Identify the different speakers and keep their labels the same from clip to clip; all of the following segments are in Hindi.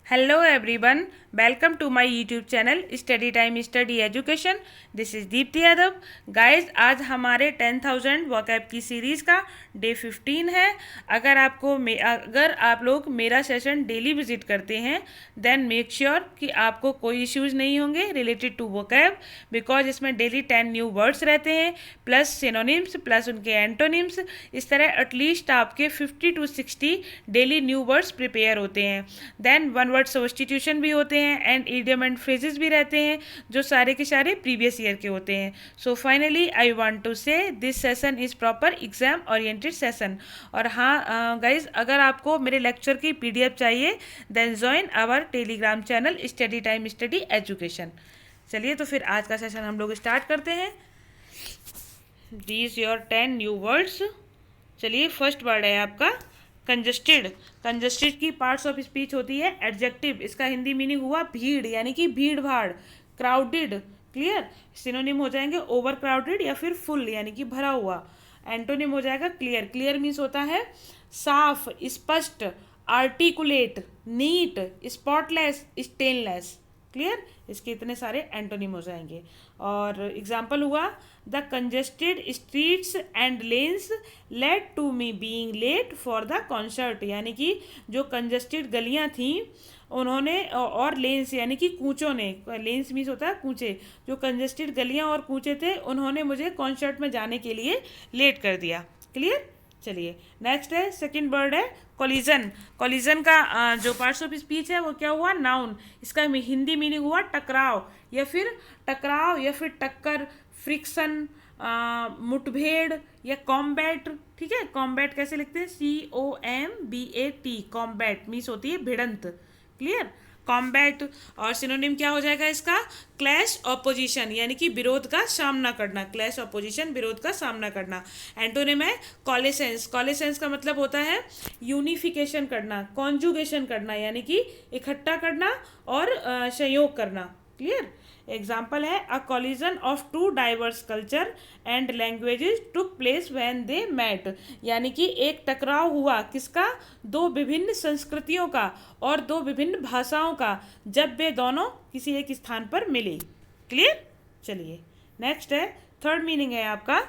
Speaker 1: Hello everyone, welcome to my YouTube channel Study Time Study Education. This is Deepti Yadav. Guys आज हमारे 10,000 वोकैब की सीरीज़ का डे 15 है. अगर आप लोग मेरा सेशन डेली विजिट करते हैं देन मेक श्योर कि आपको कोई इश्यूज़ नहीं होंगे रिलेटेड टू वोकैब, बिकॉज इसमें डेली 10 न्यू वर्ड्स रहते हैं प्लस सिनोनिम्स प्लस उनके एंटोनिम्स. इस तरह एटलीस्ट आपके 50 to 60 daily new words prepare होते हैं. देन वन वर्ड सब्स्टिट्यूशन भी होते हैं एंड इडियम एंड फ्रेजेस भी रहते हैं जो सारे के सारे प्रीवियस ईयर के होते हैं. So finally I want to say this session is proper exam oriented session. और हाँ गाइज, अगर आपको मेरे लेक्चर की पीडीएफ चाहिए then join our Telegram channel study time study education. चलिए तो फिर आज का सेशन हम लोग स्टार्ट करते हैं. These your 10 new words. चलिए फर्स्ट वर्ड है आपका कंजस्टेड. कंजस्टेड की पार्ट्स ऑफ स्पीच होती है एडजेक्टिव. इसका हिंदी मीनिंग हुआ भीड़ यानी कि भीड़ भाड़. Crowded, clear. सिनोनिम हो जाएंगे ओवर क्राउडेड या फिर फुल यानी कि भरा हुआ. एंटोनिम हो जाएगा क्लियर. क्लियर मीन्स होता है साफ, स्पष्ट, articulate, neat, spotless, stainless. Clear. इसके इतने सारे एंटोनिम हो जाएंगे. और एग्जाम्पल हुआ the congested streets and lanes led to me being late for the concert. यानी कि जो कंजेस्टेड गलियां थीं उन्होंने, और लेन्स यानी कि कूचों ने, लेन्स मीन्स होता है कूचे, जो कंजेस्टेड गलियां और कूचे थे उन्होंने मुझे कॉन्सर्ट में जाने के लिए लेट कर दिया. क्लियर. चलिए नेक्स्ट है सेकंड वर्ड है कोलिजन. कोलिजन का जो पार्ट्स ऑफ स्पीच है वो क्या हुआ नाउन. इसका हिंदी मीनिंग हुआ टकराव या फिर टक्कर, फ्रिक्शन, मुठभेड़ या कॉम्बैट. ठीक है. कॉम्बैट कैसे लिखते हैं? COMBAT. कॉम्बैट मीन्स होती है भिड़ंत. क्लियर. कॉम्बैट. और सिनोनिम क्या हो जाएगा इसका? क्लैश ऑपोजिशन यानी कि विरोध का सामना करना. क्लैश ऑपोजिशन विरोध का सामना करना. एंटोनिम है कॉलेसेंस. कॉलेसेंस का मतलब होता है यूनिफिकेशन करना, कॉन्जुगेशन करना यानी कि इकट्ठा करना और संयोग करना. क्लियर. एग्जाम्पल है a collision of two diverse culture and languages took place when they met. यानी कि एक टकराव हुआ किसका? दो विभिन्न संस्कृतियों का और दो विभिन्न भाषाओं का जब वे दोनों किसी एक स्थान पर मिले. क्लियर. चलिए नेक्स्ट है थर्ड मीनिंग है आपका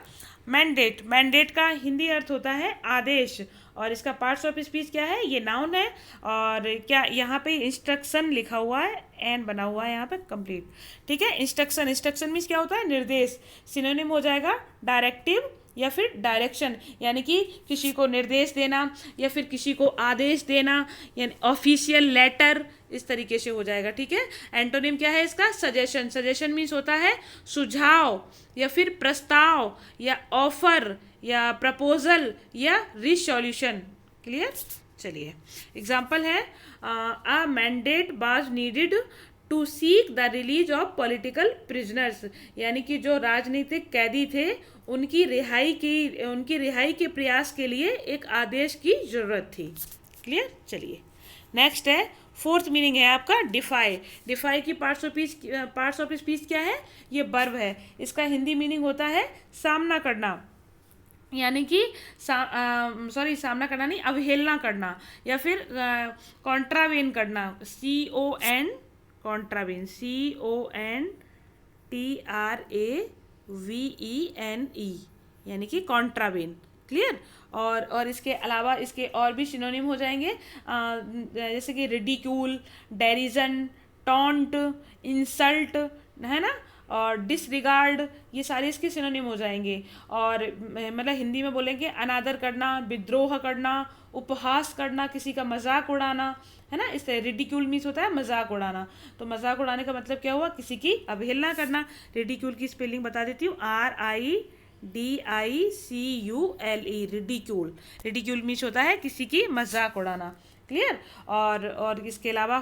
Speaker 1: मैंडेट. मैंडेट का हिंदी अर्थ होता है आदेश. और इसका पार्ट्स ऑफ स्पीच क्या है? ये नाउन है. और क्या यहाँ पे इंस्ट्रक्शन लिखा हुआ है, एन बना हुआ है यहाँ पे कंप्लीट. ठीक है. इंस्ट्रक्शन. इंस्ट्रक्शन मीन्स क्या होता है? निर्देश. सिनोनिम हो जाएगा डायरेक्टिव या फिर डायरेक्शन यानी कि किसी को निर्देश देना या फिर किसी को आदेश देना, यानी ऑफिशियल लेटर, इस तरीके से हो जाएगा. ठीक है. एंटोनिम क्या है इसका? सजेशन. सजेशन मीन्स होता है सुझाव या फिर प्रस्ताव या ऑफर या प्रपोजल या रिसोल्यूशन. क्लियर. चलिए एग्जाम्पल है a mandate was needed to seek the release of political prisoners. यानी कि जो राजनीतिक कैदी थे उनकी रिहाई के प्रयास के लिए एक आदेश की जरूरत थी. क्लियर. चलिए नेक्स्ट है फोर्थ मीनिंग है आपका डिफाई. डिफाई की पार्ट्स ऑफ स्पीच क्या है? ये वर्ब है. इसका हिंदी मीनिंग होता है सामना करना यानी कि सामना करना नहीं, अवहेलना करना या फिर कॉन्ट्रावेन करना. CON कॉन्ट्रावेन, CONTRAVENE यानी कि कॉन्ट्रावेन. क्लियर. और इसके अलावा इसके और भी सिनोनिम हो जाएंगे जैसे कि रिडिक्यूल, डेरिजन, टॉन्ट, इंसल्ट, है ना, और डिसरिगार्ड. ये सारे इसके सिनोनिम हो जाएंगे. और मतलब हिंदी में बोलेंगे अनादर करना, विद्रोह करना, उपहास करना, किसी का मजाक उड़ाना, है ना. इससे रिडिक्यूल मीन्स होता है मजाक उड़ाना. तो मजाक उड़ाने का मतलब क्या हुआ? किसी की अवहेलना करना. रिडिक्यूल की स्पेलिंग बता देती हूँ, RIDICULE. रिडिक्यूल. रिडिक्यूल मीन्स होता है किसी की मजाक उड़ाना. क्लियर. और इसके अलावा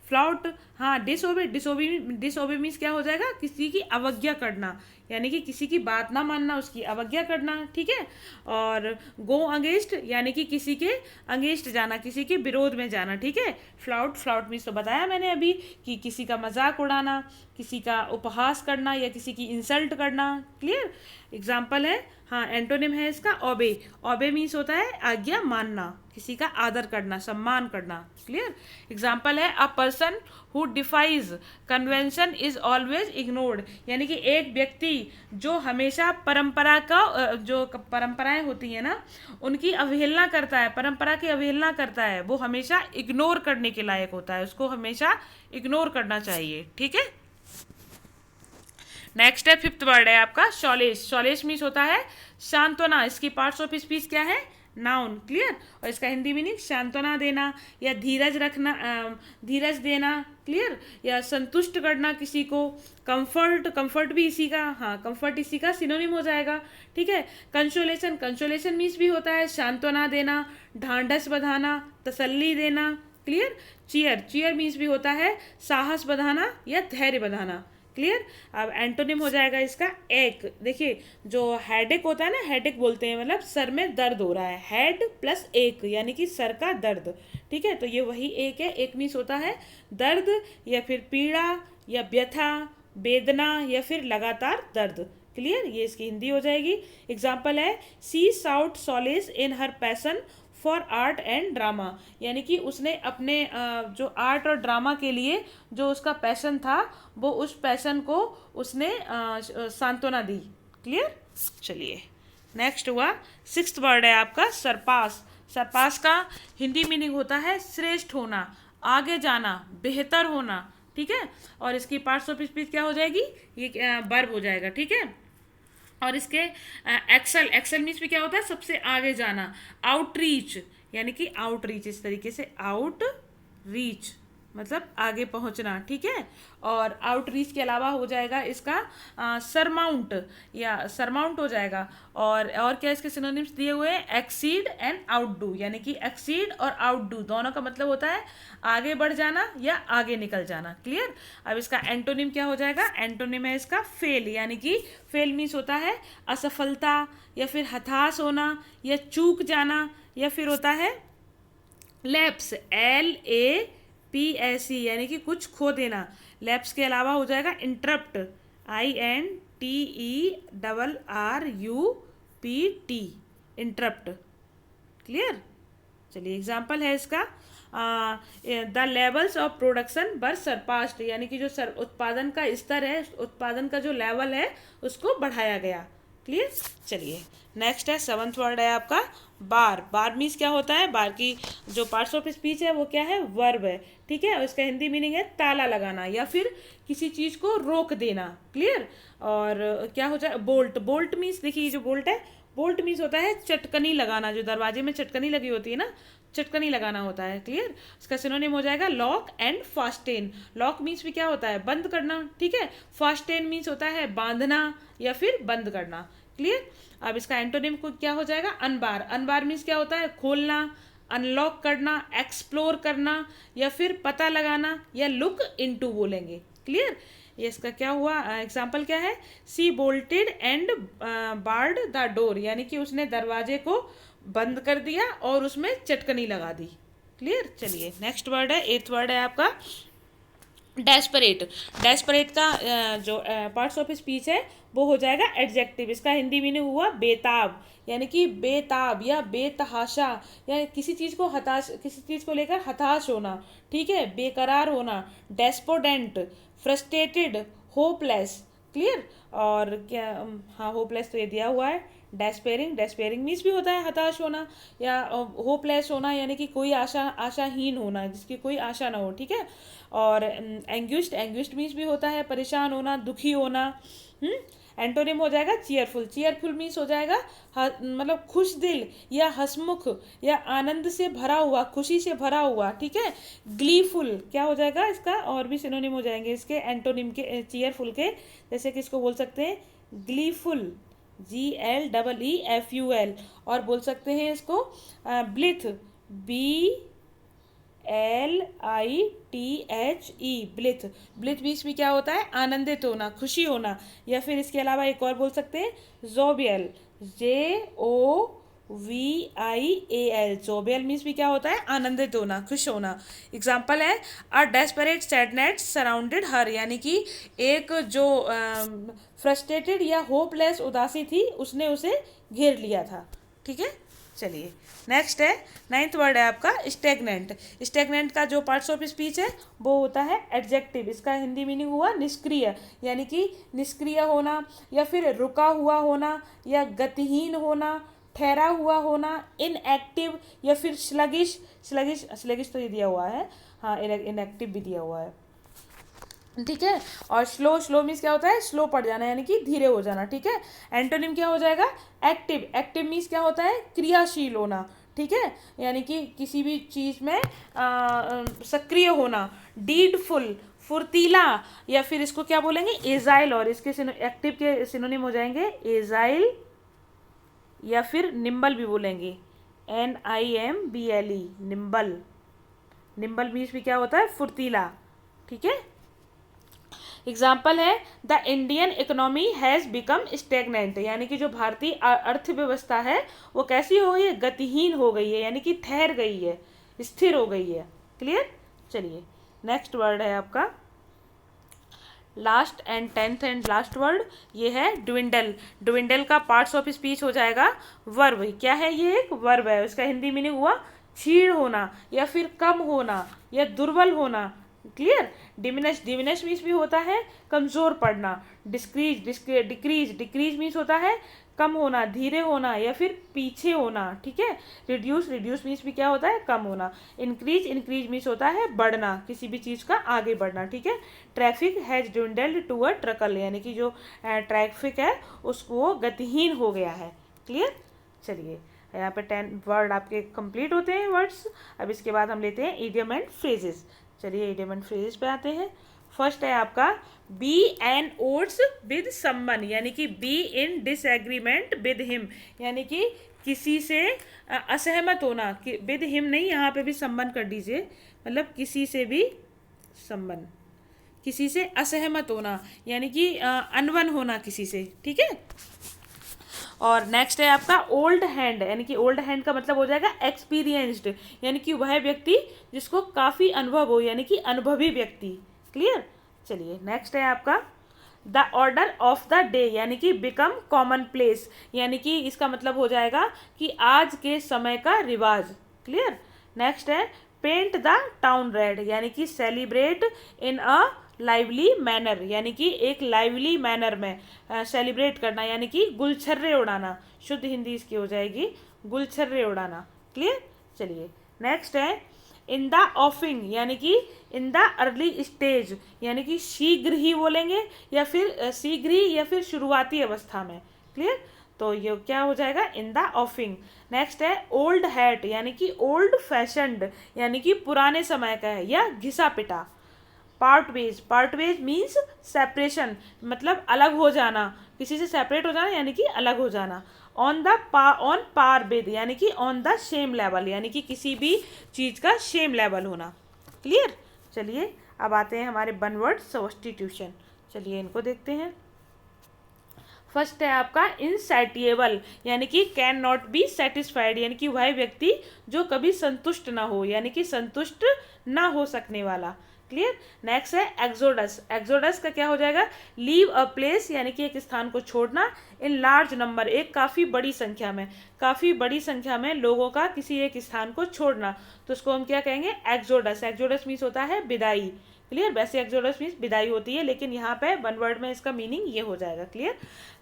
Speaker 1: फ्लॉट. हाँ, डिसओबे डिसओबे डिसओबे मीन्स क्या हो जाएगा, किसी की अवज्ञा करना, यानी कि किसी की बात ना मानना, उसकी अवज्ञा करना, ठीक है। और गो अगेंस्ट यानी कि किसी के अगेंस्ट जाना, किसी के विरोध में जाना, ठीक है। फ्लाउट फ्लाउट मीन्स तो बताया मैंने अभी कि किसी का मजाक उड़ाना, किसी का उपहास करना या किसी की इंसल्ट करना, क्लियर। एग्जाम्पल है, हाँ एंटोनिम है इसका ओबे। ओबे मीन्स होता है आज्ञा मानना, किसी का आदर करना, सम्मान करना, क्लियर। एग्जाम्पल है a person who defies convention is always ignored, यानी कि एक व्यक्ति जो हमेशा परंपरा का जो परंपराएं होती हैं ना उनकी अवहेलना करता है, परंपरा की अवहेलना करता है, वो हमेशा इग्नोर करने के लायक होता है, उसको हमेशा इग्नोर करना चाहिए, ठीक है। नेक्स्ट है, फिफ्थ वर्ड है आपका शॉलेश। शॉलेश मीन्स होता है सांत्वना। इसकी पार्ट्स ऑफ स्पीच क्या है, नाउन, क्लियर। और इसका हिंदी मीनिंग सांत्वना देना या धीरज रखना, धीरज देना, क्लियर, या संतुष्ट करना किसी को। कंफर्ट, कंफर्ट भी इसी का, हाँ कंफर्ट इसी का सिनोनिम हो जाएगा, ठीक है। कंसोलेशन, कंसोलेशन मीन्स भी होता है सांत्वना देना, ढांढस बंधाना, तसल्ली देना, क्लियर। चीयर, चीयर मीन्स भी होता है साहस बढ़ाना या धैर्य बढ़ाना, क्लियर। अब एंटोनिम हो जाएगा इसका एक। देखिए जो हेडेक होता है ना, हेडेक बोलते हैं मतलब सर में दर्द हो रहा है, हेड प्लस एक यानी कि सर का दर्द, ठीक है। तो ये वही एक है। एक मीन्स होता है दर्द या फिर पीड़ा या व्यथा, वेदना या फिर लगातार दर्द, क्लियर। ये इसकी हिंदी हो जाएगी। एग्जाम्पल है she sought solace in her passion for art and drama, यानी कि उसने अपने जो आर्ट और ड्रामा के लिए जो उसका पैशन था वो उस पैशन को उसने सांत्वना दी, क्लियर। चलिए नेक्स्ट हुआ सिक्स्थ वर्ड है आपका सरपास। सरपास का हिंदी मीनिंग होता है श्रेष्ठ होना, आगे जाना, बेहतर होना, ठीक है। और इसकी पार्ट्स ऑफ स्पीच क्या हो जाएगी, ये वर्ब हो जाएगा, ठीक है। और इसके एक्सेल, एक्सेल मीन्स भी क्या होता है सबसे आगे जाना। आउटरीच यानी कि आउटरीच, इस तरीके से आउट रीच मतलब आगे पहुंचना, ठीक है। और आउटरीच के अलावा हो जाएगा इसका सरमाउंट या सरमाउंट हो जाएगा। और क्या इसके सिनोनिम्स दिए हुए हैं, एक्सीड एंड आउटडू, यानी कि एक्सीड और आउटडू दोनों का मतलब होता है आगे बढ़ जाना या आगे निकल जाना, क्लियर। अब इसका एंटोनिम क्या हो जाएगा, एंटोनिम है इसका फेल, यानी कि फेल मीन्स होता है असफलता या फिर हताश होना या चूक जाना, या फिर होता है लैप्स, LAPS यानी कि कुछ खो देना। लैप्स के अलावा हो जाएगा इंटरप्ट, INTERRUPT, इंटरप्ट, क्लियर। चलिए एग्जाम्पल है इसका the levels of production were surpassed, यानी कि जो उत्पादन का स्तर है, उत्पादन का जो लेवल है उसको बढ़ाया गया, क्लियर। चलिए नेक्स्ट है सेवंथ वर्ड है आपका बार। बार मीन्स क्या होता है, बार की जो पार्ट्स ऑफ स्पीच है वो क्या है, वर्ब है, ठीक है। और इसका हिंदी मीनिंग है ताला लगाना या फिर किसी चीज़ को रोक देना, क्लियर। और क्या हो जाए बोल्ट, बोल्ट मीन्स देखिए जो बोल्ट है, बोल्ट मीन्स होता है चटकनी लगाना, जो दरवाजे में चटकनी लगी होती है ना, चटकनी लगाना होता है, क्लियर। इसका सिनोनिम हो जाएगा लॉक एंड फास्टेन। लॉक मीन्स भी क्या होता है बंद करना, ठीक है। फास्टेन मीन्स होता है बांधना या फिर बंद करना, क्लियर। अब इसका एंटोनिम को क्या हो जाएगा, अनबार। अनबार मीन्स क्या होता है खोलना, अनलॉक करना, एक्सप्लोर करना या फिर पता लगाना या लुक इनटू बोलेंगे, क्लियर। ये इसका क्या हुआ, एग्जाम्पल क्या है, she bolted and barred the door, यानी कि उसने दरवाजे को बंद कर दिया और उसमें चटकनी लगा दी, क्लियर। चलिए नेक्स्ट वर्ड है, एथ वर्ड है आपका डेस्परेट। डेस्परेट का जो पार्ट्स ऑफ स्पीच है वो हो जाएगा एडजेक्टिव। इसका हिंदी मीनिंग हुआ बेताब, यानी कि बेताब या बेतहाशा, या किसी चीज़ को हताश, किसी चीज़ को लेकर हताश होना, ठीक है, बेकरार होना। डेस्पोडेंट, फ्रस्ट्रेटेड, होपलेस, क्लियर। और क्या, हाँ होपलेस तो ये दिया हुआ है। डेस्पेरिंग, डेस्पेरिंग मीन्स भी होता है हताश होना या होपलेस होना, यानी कि कोई आशाहीन होना, जिसकी कोई आशा ना हो, ठीक है। और एंग्विस्ड, एंग्विस्ड मीन्स भी होता है परेशान होना, दुखी होना। एंटोनिम हो जाएगा चीयरफुल। चीयरफुल मीन्स हो जाएगा मतलब खुश दिल या हंसमुख या आनंद से भरा हुआ, खुशी से भरा हुआ, ठीक है। ग्लीफुल क्या हो जाएगा इसका, और भी सिनोनिम हो जाएंगे इसके एंटोनिम के चीयरफुल के, जैसे कि इसको बोल सकते हैं ग्लीफुल, GLEEFUL। और बोल सकते हैं इसको blithe, LITHE, blithe. Blithe means भी क्या होता है? आनंदित होना, खुशी होना। या फिर इसके अलावा एक और बोल सकते हैं, जोबियल, JOVIAL, जोबियल मीन्स भी क्या होता है? आनंदित होना, खुश होना। एग्जाम्पल है, अ डेस्परेट सैडनेस सराउंडेड हर, यानी कि एक जो फ्रस्ट्रेटेड या होपलेस उदासी थी, उसने उसे घेर लिया था। ठीक है, चलिए नेक्स्ट है, नाइन्थ वर्ड है आपका स्टेगनेंट। स्टेगनेंट का जो पार्ट्स ऑफ स्पीच है वो होता है एडजेक्टिव। इसका हिंदी मीनिंग हुआ निष्क्रिय, यानी कि निष्क्रिय होना, या फिर रुका हुआ होना, या गतिहीन होना, ठहरा हुआ होना, इनएक्टिव, या फिर स्लगिश। स्लगिश स्लगिश तो ये दिया हुआ है, हाँ, इनएक्टिव भी दिया हुआ है। ठीक है, और स्लो, स्लो मीन्स क्या होता है? स्लो पड़ जाना, यानी कि धीरे हो जाना। ठीक है, एंटोनिम क्या हो जाएगा? एक्टिव। एक्टिव मीन्स क्या होता है? क्रियाशील होना। ठीक है, यानी कि किसी भी चीज़ में सक्रिय होना। डीडफुल, फुर्तीला, या फिर इसको क्या बोलेंगे? एजाइल, और इसके एक्टिव के सिनोनिम हो जाएंगे एजाइल, या फिर निम्बल भी बोलेंगे, NIMBLE, निम्बल। निम्बल मीन्स भी क्या होता है? फुर्तीला। ठीक है, एग्जाम्पल है, the Indian economy has become stagnant, यानी कि जो भारतीय अर्थव्यवस्था है वो कैसी हो गई है? गतिहीन हो गई है, यानी कि ठहर गई है, स्थिर हो गई है। क्लियर, चलिए नेक्स्ट वर्ड है आपका last and tenth and last word, ये है ड्विंडल। ड्विंडल का पार्ट्स ऑफ स्पीच हो जाएगा वर्ब। क्या है? ये एक वर्ब है, उसका हिंदी मीनिंग हुआ क्षीण होना, या फिर कम होना, या दुर्बल होना। क्लियर, डिमिनिश, डिमिनिश मीन्स भी होता है कमज़ोर पड़ना। डिक्रीज, डिक्रीज, डिक्रीज मीन्स होता है कम होना, धीरे होना, या फिर पीछे होना। ठीक है, रिड्यूस, रिड्यूस मीन्स भी क्या होता है? कम होना। इंक्रीज, इंक्रीज मीन्स होता है बढ़ना, किसी भी चीज़ का आगे बढ़ना। ठीक है, ट्रैफिक हैज ड्विंडल्ड टू अ ट्रकल, यानी कि जो ट्रैफिक है उसको गतिहीन हो गया है। क्लियर, चलिए यहाँ पे 10 वर्ड आपके कंप्लीट होते हैं वर्ड्स। अब इसके बाद हम लेते हैं इडियम एंड फ्रेजेस। चलिए इडियम एंड फ्रेजेस पे आते हैं। फर्स्ट है आपका be at odds with someone, यानी कि be in disagreement with him, यानी कि किसी से असहमत होना। विद हिम नहीं, यहाँ पे भी संबंध कर दीजिए, मतलब किसी से भी संबंध, किसी से असहमत होना, यानी कि अनबन होना किसी से। ठीक है, और नेक्स्ट है आपका ओल्ड हैंड, यानी कि ओल्ड हैंड का मतलब हो जाएगा एक्सपीरियंस्ड, यानी कि वह व्यक्ति जिसको काफ़ी अनुभव हो, यानी कि अनुभवी व्यक्ति। क्लियर, चलिए नेक्स्ट है आपका the order of the day, यानी कि बिकम कॉमन प्लेस, यानी कि इसका मतलब हो जाएगा कि आज के समय का रिवाज। क्लियर, नेक्स्ट है पेंट द टाउन रेड, यानी कि celebrate in a lively manner, यानी कि एक लाइवली मैनर में सेलिब्रेट करना, यानी कि गुलछर्रे उड़ाना। शुद्ध हिंदी इसकी हो जाएगी गुलछर्रे उड़ाना। क्लियर, चलिए नेक्स्ट है इन द ऑफिंग, यानी कि इन द अर्ली स्टेज, यानी कि शीघ्र ही बोलेंगे, या फिर शीघ्र ही, या फिर शुरुआती अवस्था में। क्लियर, तो ये क्या हो जाएगा? In the ऑफिंग। नेक्स्ट है ओल्ड हैट, यानी कि ओल्ड फैशनड, यानी कि पुराने समय का है या घिसा पिटा। Part ways, part ways means separation, मतलब अलग हो जाना, किसी से सेपरेट हो जाना, यानी कि अलग हो जाना। ऑन पार विद, यानी कि ऑन द सेम लेवल, यानी कि किसी भी चीज़ का सेम लेवल होना। क्लियर, चलिए अब आते हैं हमारे वन वर्ड सब्स्टिट्यूशन। चलिए इनको देखते हैं। फर्स्ट है आपका इनसैटिएबल, यानी कि कैन नॉट बी सेटिस्फाइड, यानी कि वह व्यक्ति जो कभी संतुष्ट ना हो, यानी कि संतुष्ट ना हो सकने वाला। क्लियर, नेक्स्ट है एक्सोडस। एक्सोडस का क्या हो जाएगा? लीव अ प्लेस, यानी कि एक स्थान को छोड़ना। इन लार्ज नंबर, एक काफ़ी बड़ी संख्या में, काफ़ी बड़ी संख्या में लोगों का किसी एक स्थान को छोड़ना, तो उसको हम क्या कहेंगे? एक्सोडस। एक्सोडस मीन्स होता है विदाई। क्लियर, वैसे एक्सोडस मीन्स विदाई होती है, लेकिन यहाँ पे वन वर्ड में इसका मीनिंग ये हो जाएगा। क्लियर,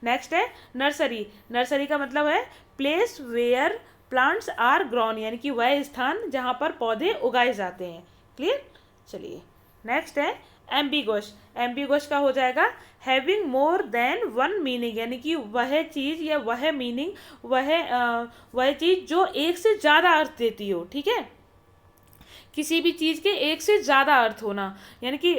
Speaker 1: नेक्स्ट है नर्सरी। नर्सरी का मतलब है place where plants are grown, यानी कि वह स्थान जहाँ पर पौधे उगाए जाते हैं। क्लियर, चलिए नेक्स्ट है एम्बिगस। एम्बिगस का हो जाएगा having more than one meaning, यानी कि वह चीज़ या वह मीनिंग, वह चीज़ जो एक से ज़्यादा अर्थ देती हो। ठीक है, किसी भी चीज़ के एक से ज़्यादा अर्थ होना, यानी कि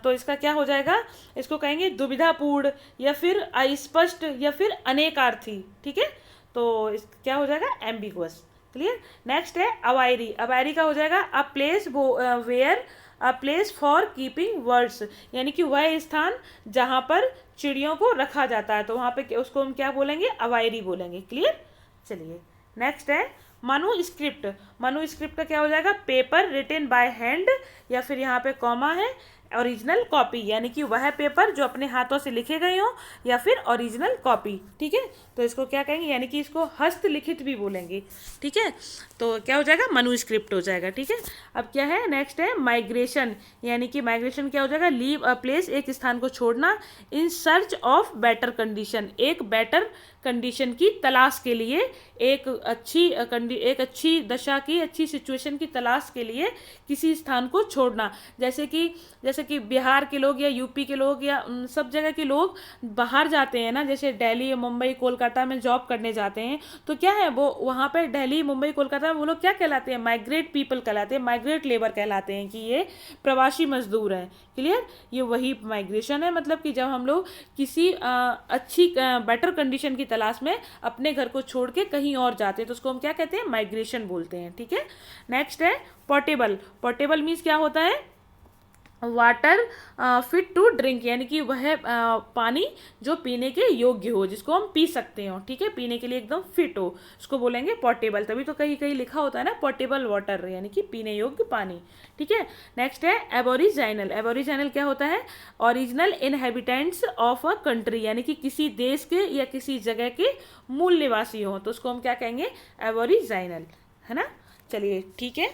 Speaker 1: तो इसका क्या हो जाएगा? इसको कहेंगे दुविधापूर्ण, या फिर अस्पष्ट, या फिर अनेकार्थी। ठीक है, तो इस क्या हो जाएगा? एम्बिगुअस। क्लियर। नेक्स्ट है अवायरी। अवायरी का हो जाएगा a place where a place for keeping birds, यानी कि वह स्थान जहाँ पर चिड़ियों को रखा जाता है, तो वहाँ पे उसको हम क्या बोलेंगे, अवायरी बोलेंगे। क्लियर। चलिए नेक्स्ट है मनुस्क्रिप्ट। मनुस्क्रिप्ट का क्या हो जाएगा, पेपर रिटन बाय हैंड, या फिर यहाँ पे कॉमा है, ओरिजिनल कॉपी, यानी कि वह पेपर जो अपने हाथों से लिखे गए हों, या फिर ओरिजिनल कॉपी। ठीक है, तो इसको क्या कहेंगे, यानी कि इसको हस्तलिखित भी बोलेंगे। ठीक है, तो क्या हो जाएगा, मनुस्क्रिप्ट हो जाएगा। ठीक है, अब क्या है, नेक्स्ट है माइग्रेशन, यानी कि माइग्रेशन क्या हो जाएगा, लीव अ प्लेस, एक स्थान को छोड़ना, in search of better condition, एक बेटर कंडीशन की तलाश के लिए, एक अच्छी दशा की, अच्छी सिचुएशन की तलाश के लिए किसी स्थान को छोड़ना। जैसे कि बिहार के लोग या यूपी के लोग या सब जगह के लोग बाहर जाते हैं ना, जैसे दिल्ली, मुंबई, कोलकाता में जॉब करने जाते हैं, तो क्या है, वो वहाँ पे दिल्ली, मुंबई, कोलकाता में वो लोग क्या कहलाते हैं, माइग्रेट पीपल कहलाते हैं, माइग्रेट लेबर कहलाते हैं, कि ये प्रवासी मजदूर हैं। क्लियर, ये वही माइग्रेशन है, मतलब कि जब हम लोग किसी अच्छी बेटर कंडीशन की तलाश में अपने घर को छोड़ के कहीं और जाते हैं, तो उसको हम क्या कहते हैं, माइग्रेशन बोलते हैं। ठीक है, नेक्स्ट है पोर्टेबल। पोर्टेबल मीन्स क्या होता है, वाटर फिट टू ड्रिंक, यानी कि वह पानी जो पीने के योग्य हो, जिसको हम पी सकते हो। ठीक है, पीने के लिए एकदम फिट हो, उसको बोलेंगे पोर्टेबल। तभी तो कहीं कहीं लिखा होता है ना पोर्टेबल वाटर, यानी कि पीने योग्य पानी। ठीक है, नेक्स्ट है एबोरिजिनल। एबोरिजिनल क्या होता है, original inhabitants of a country, यानी कि किसी देश के या किसी जगह के मूल निवासी हो, तो उसको हम क्या कहेंगे, एबोरिजिनल, है ना। चलिए ठीक है,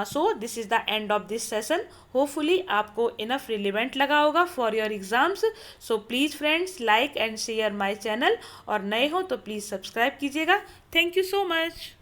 Speaker 1: so this is the end of this session. Hopefully आपको इनफ रिलेवेंट लगा होगा for your exams. So please friends, like and share my channel, और नए हो तो प्लीज़ सब्सक्राइब कीजिएगा। Thank you so much.